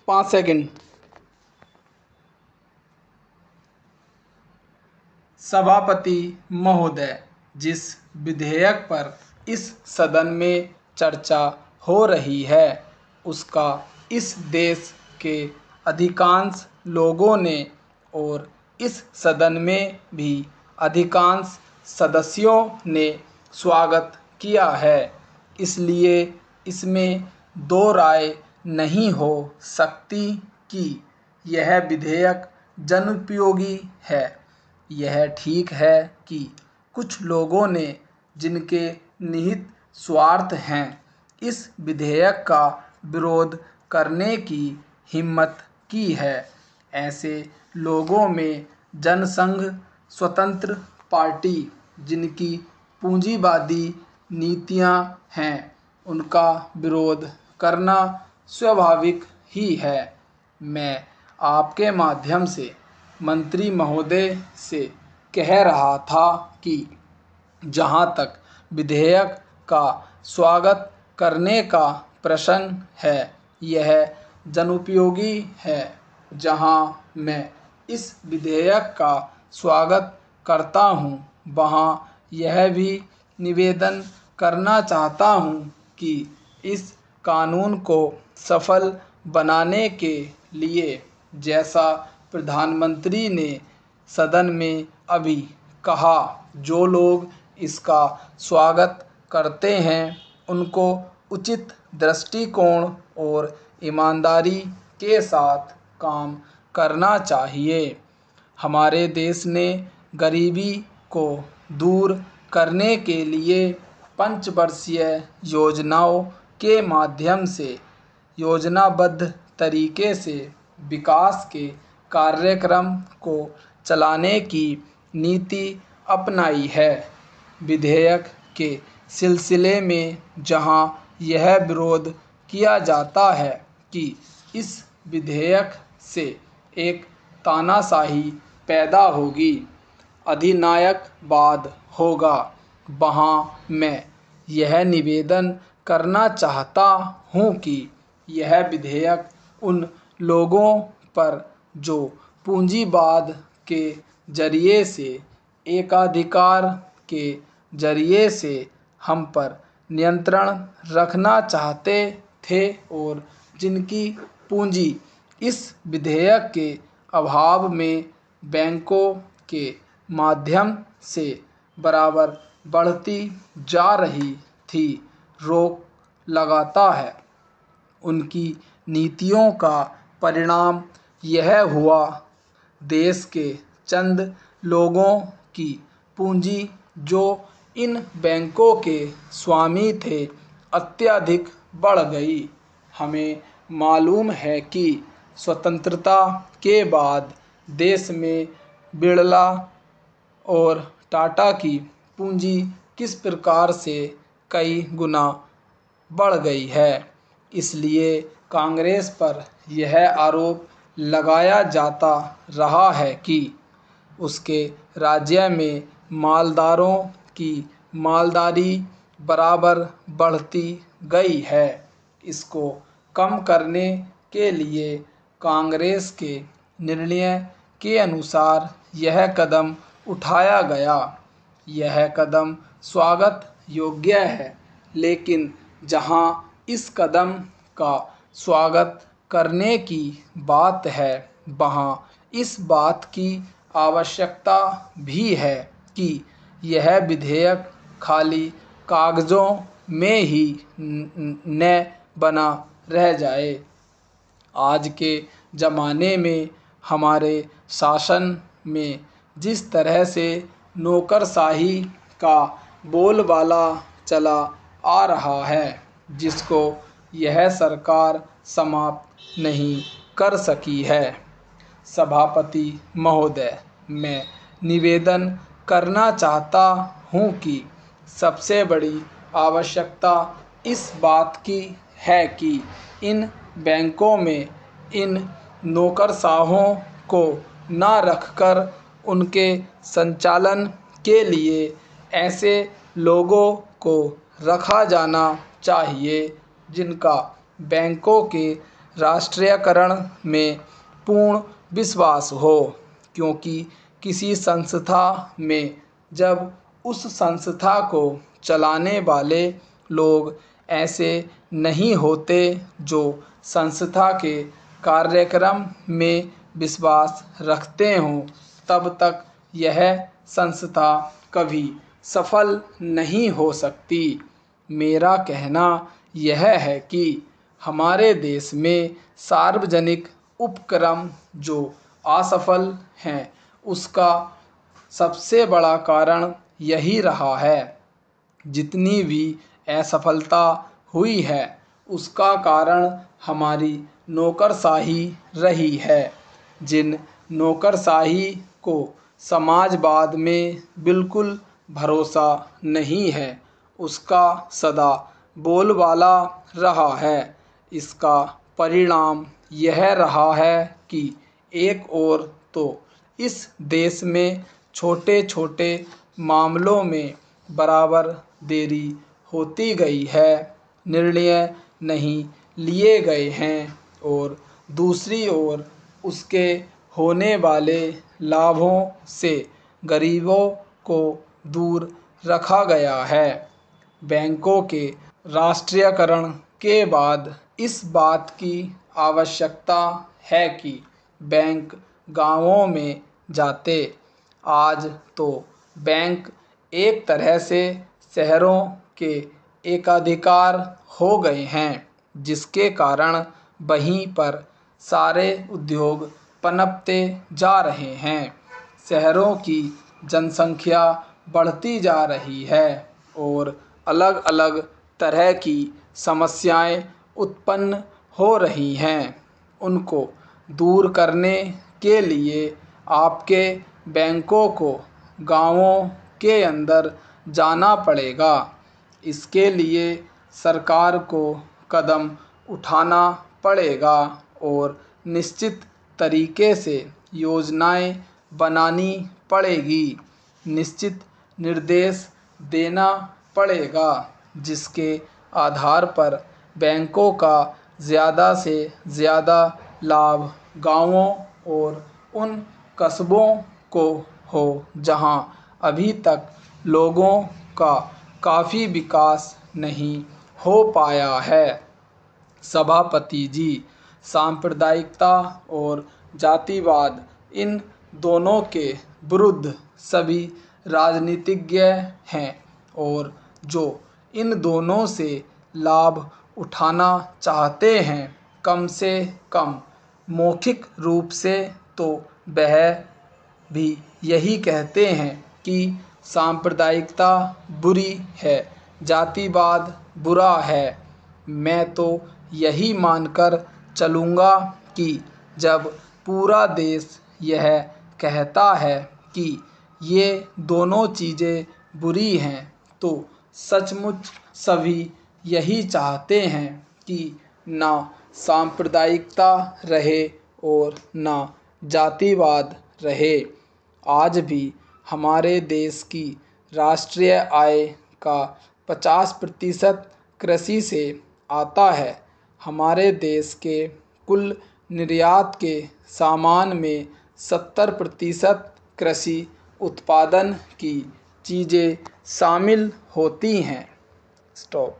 5 second. सभापति महोदय, जिस विधेयक पर इस सदन में चर्चा हो रही है उसका इस देश के अधिकांश लोगों ने और इस सदन में भी अधिकांश सदस्यों ने स्वागत किया है, इसलिए इसमें दो राय नहीं हो सकती कि यह विधेयक जनोपयोगी है। यह ठीक है कि कुछ लोगों ने, जिनके निहित स्वार्थ हैं, इस विधेयक का विरोध करने की हिम्मत की है। ऐसे लोगों में जनसंघ स्वतंत्र पार्टी, जिनकी पूंजीवादी नीतियां हैं, उनका विरोध करना स्वाभाविक ही है। मैं आपके माध्यम से मंत्री महोदय से कह रहा था कि जहां तक विधेयक का स्वागत करने का प्रश्न है, यह जनोपयोगी है। जहां मैं इस विधेयक का स्वागत करता हूं, वहां यह भी निवेदन करना चाहता हूं कि इस कानून को सफल बनाने के लिए, जैसा प्रधानमंत्री ने सदन में अभी कहा, जो लोग इसका स्वागत करते हैं उनको उचित दृष्टिकोण और ईमानदारी के साथ काम करना चाहिए। हमारे देश ने गरीबी को दूर करने के लिए पंचवर्षीय योजनाओं के माध्यम से योजनाबद्ध तरीके से विकास के कार्यक्रम को चलाने की नीति अपनाई है। विधेयक के सिलसिले में जहां यह विरोध किया जाता है कि इस विधेयक से एक तानाशाही पैदा होगी, अधिनायकवाद होगा, वहां मैं यह निवेदन करना चाहता हूं कि यह विधेयक उन लोगों पर जो पूंजीवाद के जरिए से, एकाधिकार के जरिए से हम पर नियंत्रण रखना चाहते थे और जिनकी पूंजी इस विधेयक के अभाव में बैंकों के माध्यम से बराबर बढ़ती जा रही थी, रोक लगाता है। उनकी नीतियों का परिणाम यह हुआ, देश के चंद लोगों की पूंजी जो इन बैंकों के स्वामी थे, अत्यधिक बढ़ गई। हमें मालूम है कि स्वतंत्रता के बाद देश में बिड़ला और टाटा की पूंजी किस प्रकार से कई गुना बढ़ गई है। इसलिए कांग्रेस पर यह आरोप लगाया जाता रहा है कि उसके राज्य में मालदारों की मालदारी बराबर बढ़ती गई है। इसको कम करने के लिए कांग्रेस के निर्णय के अनुसार यह कदम उठाया गया। यह कदम स्वागत योग्य है, लेकिन जहां इस कदम का स्वागत करने की बात है, वहां इस बात की आवश्यकता भी है कि यह विधेयक खाली कागजों में ही न बना रह जाए। आज के ज़माने में हमारे शासन में जिस तरह से नौकरशाही का बोलबाला चला आ रहा है, जिसको यह सरकार समाप्त नहीं कर सकी है। सभापति महोदय, मैं निवेदन करना चाहता हूं कि सबसे बड़ी आवश्यकता इस बात की है कि इन बैंकों में इन नौकरशाहों को न रखकर उनके संचालन के लिए ऐसे लोगों को रखा जाना चाहिए जिनका बैंकों के राष्ट्रीयकरण में पूर्ण विश्वास हो, क्योंकि किसी संस्था में जब उस संस्था को चलाने वाले लोग ऐसे नहीं होते जो संस्था के कार्यक्रम में विश्वास रखते हों, तब तक यह संस्था कभी सफल नहीं हो सकती। मेरा कहना यह है कि हमारे देश में सार्वजनिक उपक्रम जो असफल हैं, उसका सबसे बड़ा कारण यही रहा है। जितनी भी असफलता हुई है, उसका कारण हमारी नौकरशाही रही है। जिन नौकरशाही को समाजवाद में बिल्कुल भरोसा नहीं है, उसका सदा बोलबाला रहा है। इसका परिणाम यह रहा है कि एक ओर तो इस देश में छोटे-छोटे मामलों में बराबर देरी होती गई है, निर्णय नहीं लिए गए हैं, और दूसरी ओर उसके होने वाले लाभों से गरीबों को दूर रखा गया है। बैंकों के राष्ट्रीयकरण के बाद इस बात की आवश्यकता है कि बैंक गाँवों में जाते। आज तो बैंक एक तरह से शहरों के एकाधिकार हो गए हैं, जिसके कारण वहीं पर सारे उद्योग पनपते जा रहे हैं। शहरों की जनसंख्या बढ़ती जा रही है और अलग-अलग तरह की समस्याएं उत्पन्न हो रही हैं। उनको दूर करने के लिए आपके बैंकों को गाँवों के अंदर जाना पड़ेगा। इसके लिए सरकार को कदम उठाना पड़ेगा और निश्चित तरीके से योजनाएं बनानी पड़ेगी, निश्चित निर्देश देना पड़ेगा, जिसके आधार पर बैंकों का ज़्यादा से ज़्यादा लाभ गाँवों और उन कस्बों को हो जहां अभी तक लोगों का काफ़ी विकास नहीं हो पाया है। सभापति जी, सांप्रदायिकता और जातिवाद, इन दोनों के विरुद्ध सभी राजनीतिज्ञ हैं, और जो इन दोनों से लाभ उठाना चाहते हैं, कम से कम मौखिक रूप से तो वह भी यही कहते हैं कि सांप्रदायिकता बुरी है, जातिवाद बुरा है। मैं तो यही मानकर चलूँगा कि जब पूरा देश यह कहता है कि ये दोनों चीज़ें बुरी हैं, तो सचमुच सभी यही चाहते हैं कि ना सांप्रदायिकता रहे और ना जातिवाद रहे। आज भी हमारे देश की राष्ट्रीय आय का 50% कृषि से आता है। हमारे देश के कुल निर्यात के सामान में 70% कृषि उत्पादन की चीज़ें शामिल होती हैं। स्टॉप।